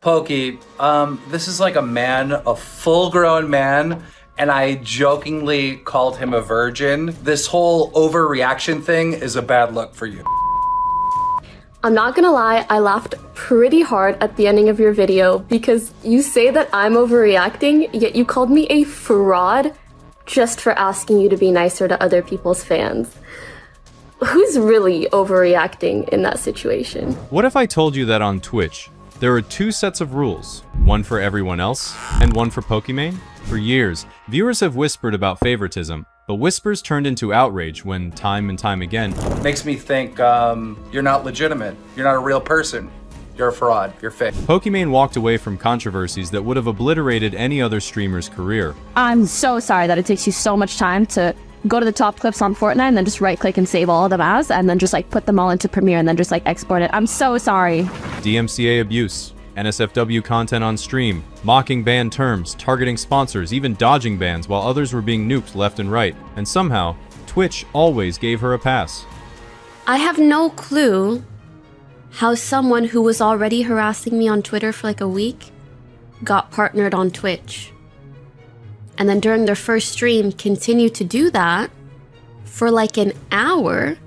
Pokey, this is like a man, a full-grown man, and I jokingly called him a virgin. This whole overreaction thing is a bad look for you. I'm not gonna lie, I laughed pretty hard at the ending of your video because you say that I'm overreacting, yet you called me a fraud just for asking you to be nicer to other people's fans. Who's really overreacting in that situation? What if I told you that on Twitch, there are two sets of rules, one for everyone else and one for Pokimane? For years, viewers have whispered about favoritism, but whispers turned into outrage when, time and time again, Makes me think you're not legitimate. You're not a real person. You're a fraud. You're fake. Pokimane walked away from controversies that would have obliterated any other streamer's career. I'm so sorry that it takes you so much time to go to the top clips on Fortnite and then just right click and save all of them as, and then just like put them all into Premiere and then just like export it. I'm so sorry. DMCA abuse, NSFW content on stream, mocking banned terms, targeting sponsors, even dodging bans while others were being nuked left and right. And somehow, Twitch always gave her a pass. I have no clue how someone who was already harassing me on Twitter for like a week got partnered on Twitch. And then during their first stream continued to do that for like an hour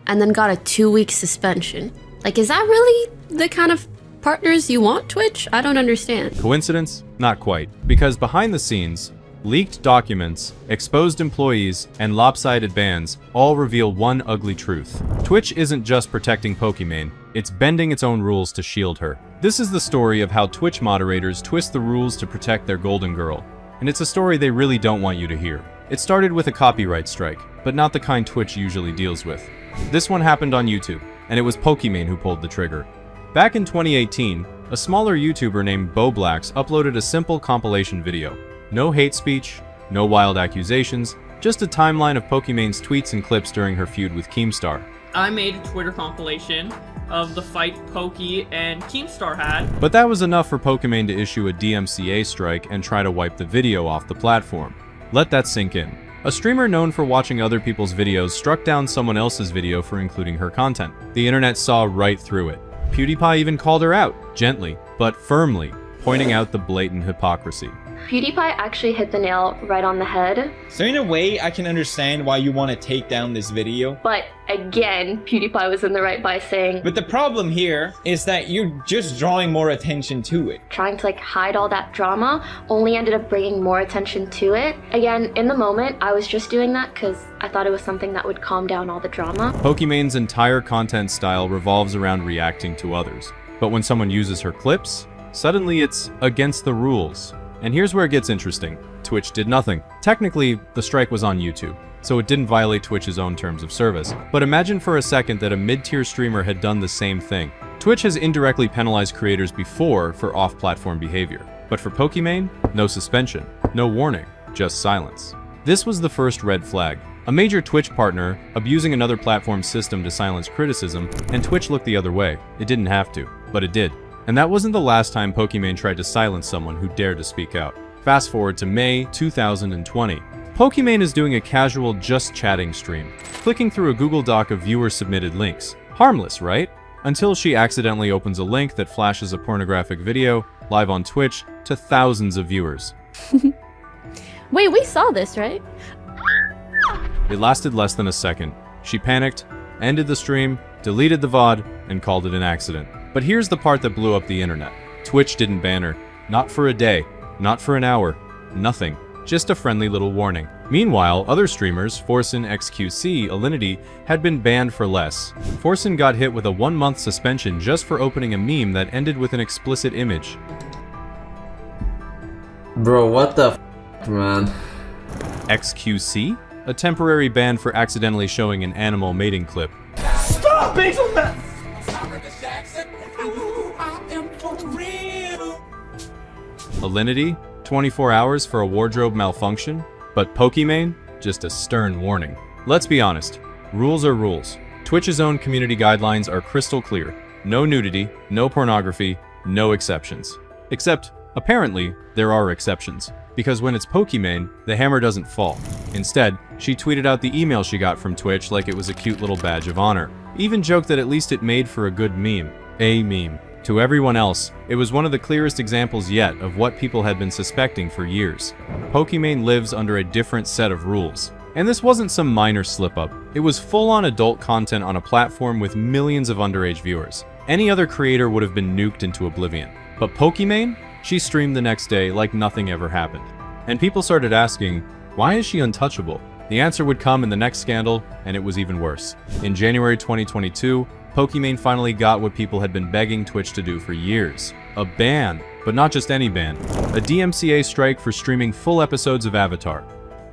and then got a 2-week suspension. Like, is that really the kind of partners you want, Twitch? I don't understand. Coincidence? Not quite. Because behind the scenes, leaked documents, exposed employees, and lopsided bans all reveal one ugly truth. Twitch isn't just protecting Pokimane, it's bending its own rules to shield her. This is the story of how Twitch moderators twist the rules to protect their golden girl. And it's a story they really don't want you to hear. It started with a copyright strike, but not the kind Twitch usually deals with. This one happened on YouTube, and it was Pokimane who pulled the trigger. Back in 2018, a smaller YouTuber named BoBlax uploaded a simple compilation video. No hate speech, no wild accusations, just a timeline of Pokimane's tweets and clips during her feud with Keemstar. I made a Twitter compilation of the fight Pokey and Keemstar had. But that was enough for Pokimane to issue a DMCA strike and try to wipe the video off the platform. Let that sink in. A streamer known for watching other people's videos struck down someone else's video for including her content. The internet saw right through it. PewDiePie even called her out, gently, but firmly, pointing out the blatant hypocrisy. PewDiePie actually hit the nail right on the head. So in a way, I can understand why you want to take down this video. But again, PewDiePie was in the right by saying, But the problem here is that you're just drawing more attention to it. trying to like hide all that drama only ended up bringing more attention to it. Again, in the moment, I was just doing that because I thought it was something that would calm down all the drama. Pokimane's entire content style revolves around reacting to others. But when someone uses her clips, suddenly it's against the rules. And here's where it gets interesting. Twitch did nothing. Technically, the strike was on YouTube, so it didn't violate Twitch's own terms of service. But imagine for a second that a mid-tier streamer had done the same thing. Twitch has indirectly penalized creators before for off-platform behavior. But for Pokimane, no suspension, no warning, just silence. This was the first red flag. A major Twitch partner abusing another platform's system to silence criticism, and Twitch looked the other way. It didn't have to, but it did. And that wasn't the last time Pokimane tried to silence someone who dared to speak out. Fast forward to May 2020. Pokimane is doing a casual just chatting stream, clicking through a Google Doc of viewer-submitted links. Harmless, right? Until she accidentally opens a link that flashes a pornographic video live on Twitch to thousands of viewers. Wait, we saw this, right? It lasted less than a second. She panicked, ended the stream, deleted the VOD, and called it an accident. But here's the part that blew up the internet. Twitch didn't ban her. Not for a day. Not for an hour. Nothing. Just a friendly little warning. Meanwhile, other streamers, Forsen XQC, Alinity, had been banned for less. Forsen got hit with a 1-month suspension just for opening a meme that ended with an explicit image. Bro, what the f, man? XQC? A temporary ban for accidentally showing an animal mating clip. Stop being so mad! Alinity? 24 hours for a wardrobe malfunction? But Pokimane? Just a stern warning. Let's be honest. Rules are rules. Twitch's own community guidelines are crystal clear. No nudity, no pornography, no exceptions. Except, apparently, there are exceptions. Because when it's Pokimane, the hammer doesn't fall. Instead, she tweeted out the email she got from Twitch like it was a cute little badge of honor. Even joked that at least it made for a good meme. A meme. To everyone else, it was one of the clearest examples yet of what people had been suspecting for years. Pokimane lives under a different set of rules. And this wasn't some minor slip-up. It was full-on adult content on a platform with millions of underage viewers. Any other creator would have been nuked into oblivion. But Pokimane? She streamed the next day like nothing ever happened. And people started asking, why is she untouchable? The answer would come in the next scandal, and it was even worse. In January 2022, Pokimane finally got what people had been begging Twitch to do for years. A ban, but not just any ban. A DMCA strike for streaming full episodes of Avatar.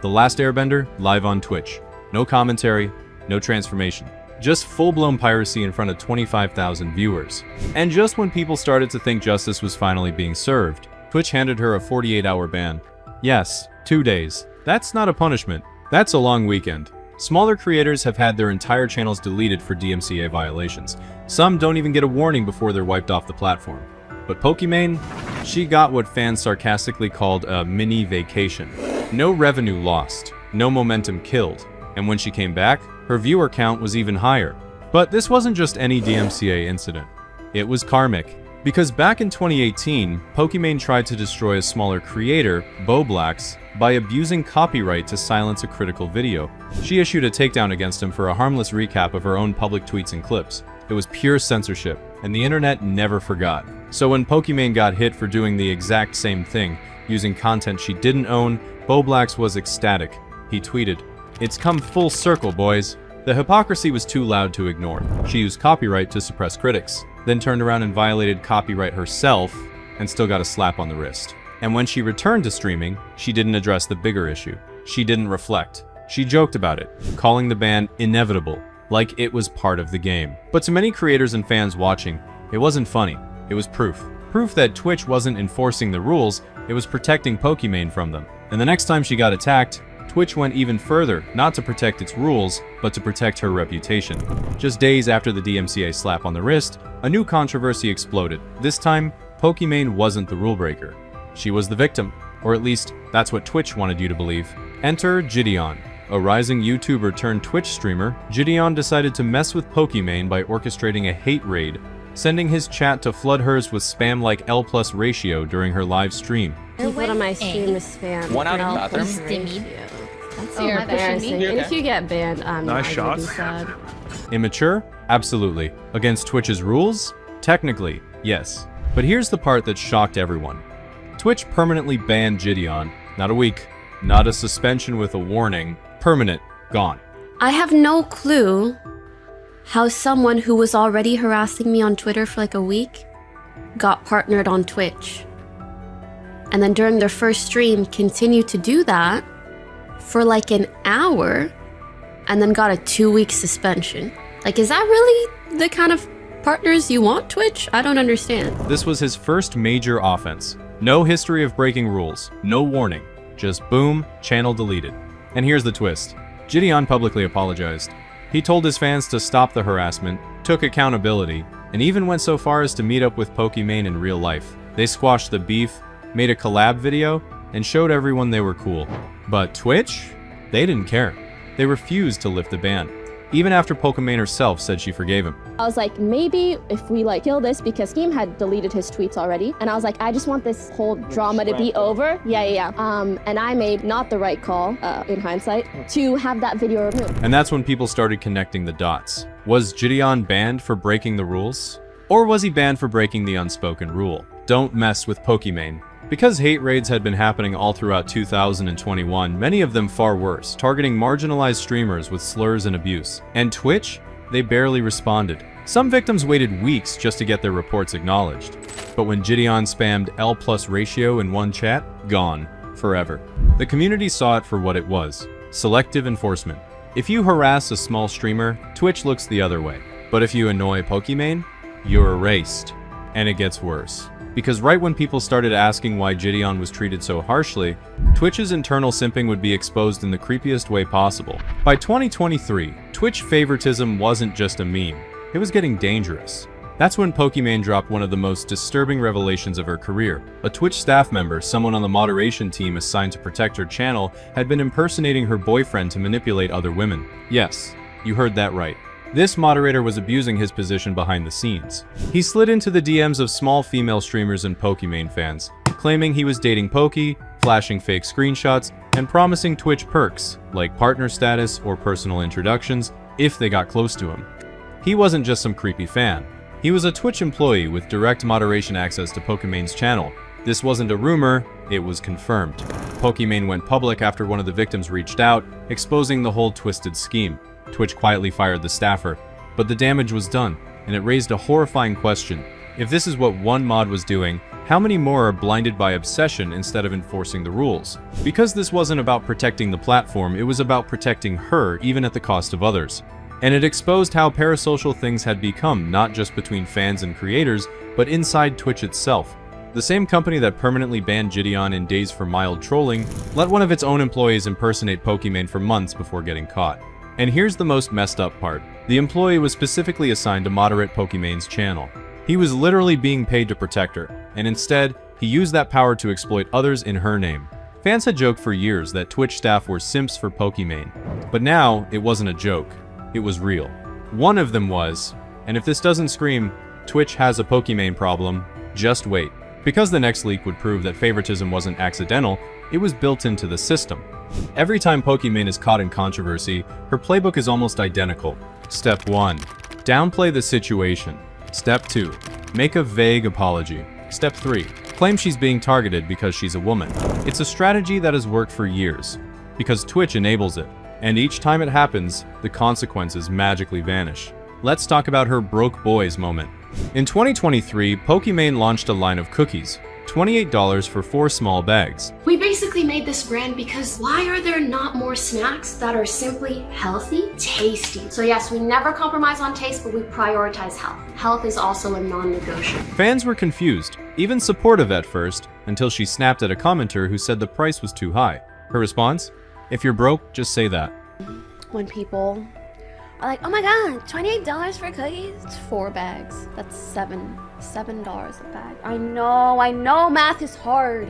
The Last Airbender, live on Twitch. No commentary, no transformation. Just full-blown piracy in front of 25,000 viewers. And just when people started to think justice was finally being served, Twitch handed her a 48-hour ban. Yes, 2 days. That's not a punishment. That's a long weekend. Smaller creators have had their entire channels deleted for DMCA violations. Some don't even get a warning before they're wiped off the platform. But Pokimane, she got what fans sarcastically called a mini vacation. No revenue lost, no momentum killed, and when she came back, her viewer count was even higher. But this wasn't just any DMCA incident. It was karmic. Because back in 2018, Pokimane tried to destroy a smaller creator, Boblax, by abusing copyright to silence a critical video. She issued a takedown against him for a harmless recap of her own public tweets and clips. It was pure censorship, and the internet never forgot. So when Pokimane got hit for doing the exact same thing, using content she didn't own, Boblax was ecstatic. He tweeted, "It's come full circle, boys." The hypocrisy was too loud to ignore. She used copyright to suppress critics, then turned around and violated copyright herself, and still got a slap on the wrist. And when she returned to streaming, she didn't address the bigger issue. She didn't reflect. She joked about it, calling the ban inevitable, like it was part of the game. But to many creators and fans watching, it wasn't funny. It was proof. Proof that Twitch wasn't enforcing the rules, it was protecting Pokimane from them. And the next time she got attacked, Twitch went even further, not to protect its rules, but to protect her reputation. Just days after the DMCA slap on the wrist, a new controversy exploded. This time, Pokimane wasn't the rule breaker. She was the victim, or at least that's what Twitch wanted you to believe. Enter Gideon. A rising YouTuber turned Twitch streamer, Gideon decided to mess with Pokimane by orchestrating a hate raid, sending his chat to flood hers with spam like L+ ratio during her live stream. People on my stream is spam. One out of the bathroom. That's embarrassing. Okay. If you get banned, I'm Nice not shots. sad. Immature? Absolutely. Against Twitch's rules? Technically, yes. But here's the part that shocked everyone. Twitch permanently banned Gideon. Not a week, not a suspension with a warning. Permanent. Gone. I have no clue how someone who was already harassing me on Twitter for like a week got partnered on Twitch. And then during their first stream continued to do that for like an hour and then got a 2-week suspension. Like, is that really the kind of partners you want, Twitch? I don't understand. This was his first major offense. No history of breaking rules, no warning. Just boom, channel deleted. And here's the twist. Gideon publicly apologized. He told his fans to stop the harassment, took accountability, and even went so far as to meet up with Pokimane in real life. They squashed the beef, made a collab video, and showed everyone they were cool. But Twitch? They didn't care. They refused to lift the ban. Even after Pokimane herself said she forgave him. I was like, maybe if we like kill this, because Steam had deleted his tweets already, and I was like, I just want this whole drama to be over. Yeah. And I made not the right call, in hindsight, to have that video removed. And that's when people started connecting the dots. Was Gideon banned for breaking the rules? Or was he banned for breaking the unspoken rule? Don't mess with Pokimane. Because hate raids had been happening all throughout 2021, many of them far worse, targeting marginalized streamers with slurs and abuse. And Twitch? They barely responded. Some victims waited weeks just to get their reports acknowledged. But when Gideon spammed L+ ratio in one chat, gone. Forever. The community saw it for what it was. Selective enforcement. If you harass a small streamer, Twitch looks the other way. But if you annoy Pokimane, you're erased. And it gets worse. Because right when people started asking why Gideon was treated so harshly, Twitch's internal simping would be exposed in the creepiest way possible. By 2023, Twitch favoritism wasn't just a meme, it was getting dangerous. That's when Pokimane dropped one of the most disturbing revelations of her career. A Twitch staff member, someone on the moderation team assigned to protect her channel, had been impersonating her boyfriend to manipulate other women. Yes, you heard that right. This moderator was abusing his position behind the scenes. He slid into the DMs of small female streamers and Pokimane fans, claiming he was dating Poki, flashing fake screenshots, and promising Twitch perks, like partner status or personal introductions, if they got close to him. He wasn't just some creepy fan. He was a Twitch employee with direct moderation access to Pokimane's channel. This wasn't a rumor, it was confirmed. Pokimane went public after one of the victims reached out, exposing the whole twisted scheme. Twitch quietly fired the staffer, but the damage was done, and it raised a horrifying question. If this is what one mod was doing, how many more are blinded by obsession instead of enforcing the rules? Because this wasn't about protecting the platform, it was about protecting her, even at the cost of others. And it exposed how parasocial things had become, not just between fans and creators, but inside Twitch itself. The same company that permanently banned Gideon in days for mild trolling let one of its own employees impersonate Pokimane for months before getting caught. And here's the most messed up part. The employee was specifically assigned to moderate Pokimane's channel. He was literally being paid to protect her, and instead, he used that power to exploit others in her name. Fans had joked for years that Twitch staff were simps for Pokimane, but now it wasn't a joke, it was real. One of them was, and if this doesn't scream, Twitch has a Pokimane problem, just wait. Because the next leak would prove that favoritism wasn't accidental, it was built into the system. Every time Pokimane is caught in controversy, her playbook is almost identical. Step 1. Downplay the situation. Step 2. Make a vague apology. Step 3. Claim she's being targeted because she's a woman. It's a strategy that has worked for years, because Twitch enables it, and each time it happens, the consequences magically vanish. Let's talk about her broke boys moment. In 2023, Pokimane launched a line of cookies, $28 for 4 small bags. We basically made this brand because why are there not more snacks that are simply healthy, tasty? So yes, we never compromise on taste, but we prioritize health. Health is also a non-negotiable. Fans were confused, even supportive at first, until she snapped at a commenter who said the price was too high. Her response? If you're broke, just say that. When people are like, oh my god, $28 for cookies? It's 4 bags. That's $7 a bag. I know math is hard.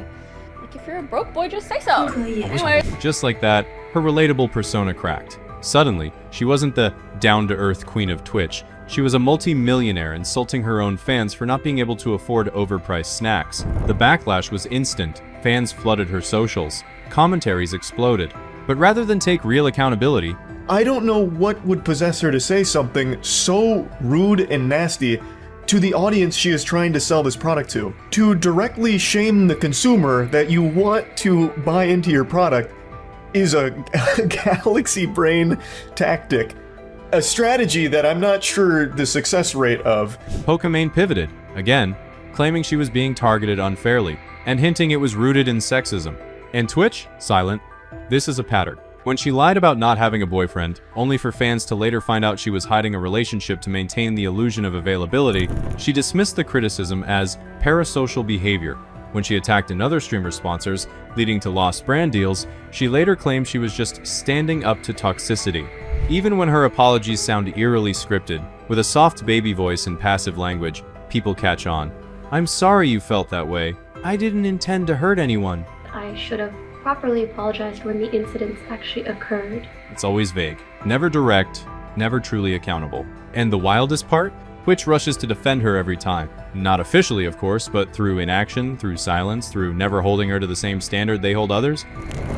Like, if you're a broke boy, just say so. Anyway. Just like that, her relatable persona cracked. Suddenly, she wasn't the down-to-earth queen of Twitch. She was a multi-millionaire insulting her own fans for not being able to afford overpriced snacks. The backlash was instant. Fans flooded her socials. Commentaries exploded. But rather than take real accountability, I don't know what would possess her to say something so rude and nasty to the audience she is trying to sell this product to. To directly shame the consumer that you want to buy into your product is a galaxy brain tactic. A strategy that I'm not sure the success rate of. Pokimane pivoted, again, claiming she was being targeted unfairly, and hinting it was rooted in sexism. And Twitch? Silent. This is a pattern. When she lied about not having a boyfriend, only for fans to later find out she was hiding a relationship to maintain the illusion of availability, she dismissed the criticism as parasocial behavior. When she attacked another streamer's sponsors, leading to lost brand deals, she later claimed she was just standing up to toxicity. Even when her apologies sound eerily scripted, with a soft baby voice and passive language, people catch on. I'm sorry you felt that way. I didn't intend to hurt anyone. I should have properly apologized when the incidents actually occurred. It's always vague, never direct, never truly accountable. And the wildest part? Twitch rushes to defend her every time. Not officially, of course, but through inaction, through silence, through never holding her to the same standard they hold others.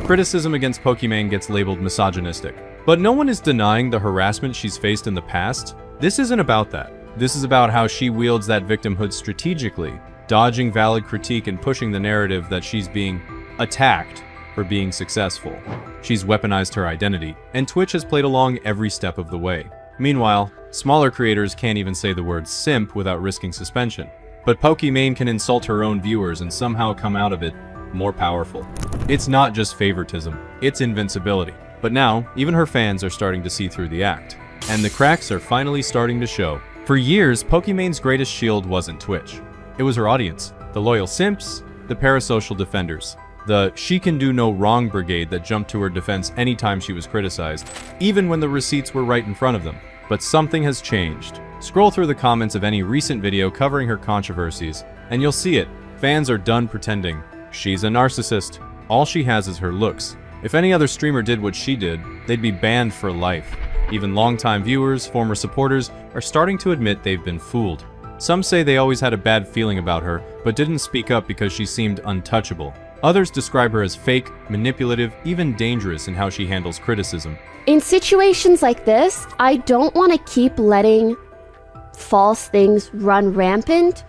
Criticism against Pokimane gets labeled misogynistic. But no one is denying the harassment she's faced in the past. This isn't about that. This is about how she wields that victimhood strategically, dodging valid critique and pushing the narrative that she's being attacked for being successful. She's weaponized her identity, and Twitch has played along every step of the way. Meanwhile, smaller creators can't even say the word simp without risking suspension. But Pokimane can insult her own viewers and somehow come out of it more powerful. It's not just favoritism, it's invincibility. But now, even her fans are starting to see through the act. And the cracks are finally starting to show. For years, Pokimane's greatest shield wasn't Twitch. It was her audience, the loyal simps, the parasocial defenders. The she can do no wrong brigade that jumped to her defense anytime she was criticized, even when the receipts were right in front of them. But something has changed. Scroll through the comments of any recent video covering her controversies, and you'll see it. Fans are done pretending. She's a narcissist. All she has is her looks. If any other streamer did what she did, they'd be banned for life. Even longtime viewers, former supporters, are starting to admit they've been fooled. Some say they always had a bad feeling about her, but didn't speak up because she seemed untouchable. Others describe her as fake, manipulative, even dangerous in how she handles criticism. In situations like this, I don't want to keep letting false things run rampant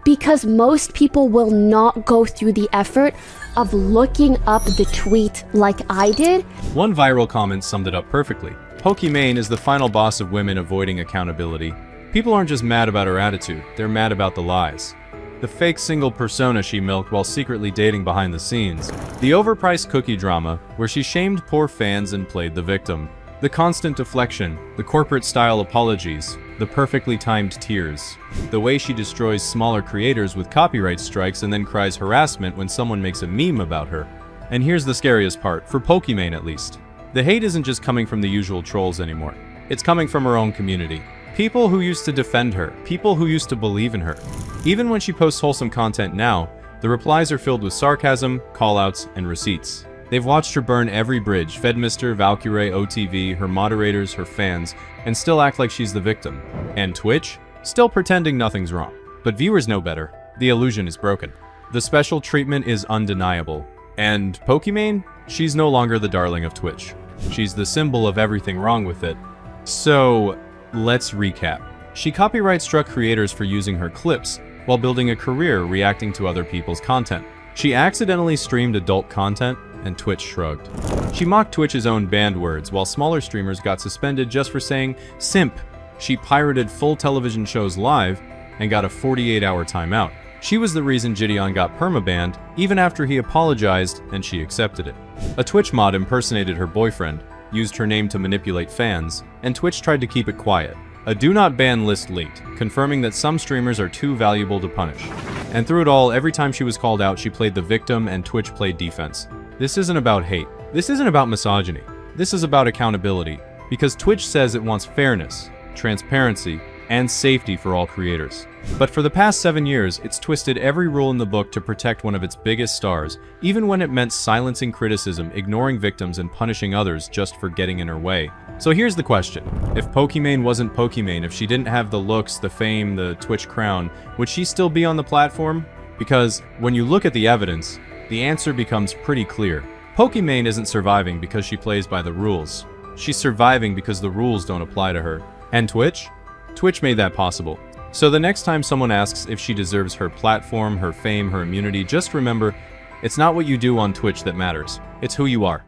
because most people will not go through the effort of looking up the tweet like I did. One viral comment summed it up perfectly. Pokimane is the final boss of women avoiding accountability. People aren't just mad about her attitude, they're mad about the lies. The fake single persona she milked while secretly dating behind the scenes. The overpriced cookie drama, where she shamed poor fans and played the victim. The constant deflection, the corporate-style apologies, the perfectly timed tears. The way she destroys smaller creators with copyright strikes and then cries harassment when someone makes a meme about her. And here's the scariest part, for Pokimane at least. The hate isn't just coming from the usual trolls anymore. It's coming from her own community. People who used to defend her, people who used to believe in her. Even when she posts wholesome content now, the replies are filled with sarcasm, callouts, and receipts. They've watched her burn every bridge, fed Mr. Valkyrae, OTV, her moderators, her fans, and still act like she's the victim. And Twitch? Still pretending nothing's wrong. But viewers know better. The illusion is broken. The special treatment is undeniable. And Pokimane? She's no longer the darling of Twitch. She's the symbol of everything wrong with it. So, let's recap. She copyright struck creators for using her clips while building a career reacting to other people's content. She accidentally streamed adult content, and Twitch shrugged. She mocked Twitch's own banned words, while smaller streamers got suspended just for saying simp. She pirated full television shows live and got a 48-hour timeout. She was the reason Gideon got permabanned, even after he apologized and she accepted it. A Twitch mod impersonated her boyfriend, used her name to manipulate fans, and Twitch tried to keep it quiet. A do not ban list leaked, confirming that some streamers are too valuable to punish. And through it all, every time she was called out, she played the victim and Twitch played defense. This isn't about hate. This isn't about misogyny. This is about accountability, because Twitch says it wants fairness, transparency, and safety for all creators. But for the past 7 years, it's twisted every rule in the book to protect one of its biggest stars, even when it meant silencing criticism, ignoring victims, and punishing others just for getting in her way. So here's the question. If Pokimane wasn't Pokimane, if she didn't have the looks, the fame, the Twitch crown, would she still be on the platform? Because when you look at the evidence, the answer becomes pretty clear. Pokimane isn't surviving because she plays by the rules. She's surviving because the rules don't apply to her. And Twitch? Twitch made that possible. So the next time someone asks if she deserves her platform, her fame, her immunity, just remember, it's not what you do on Twitch that matters. It's who you are.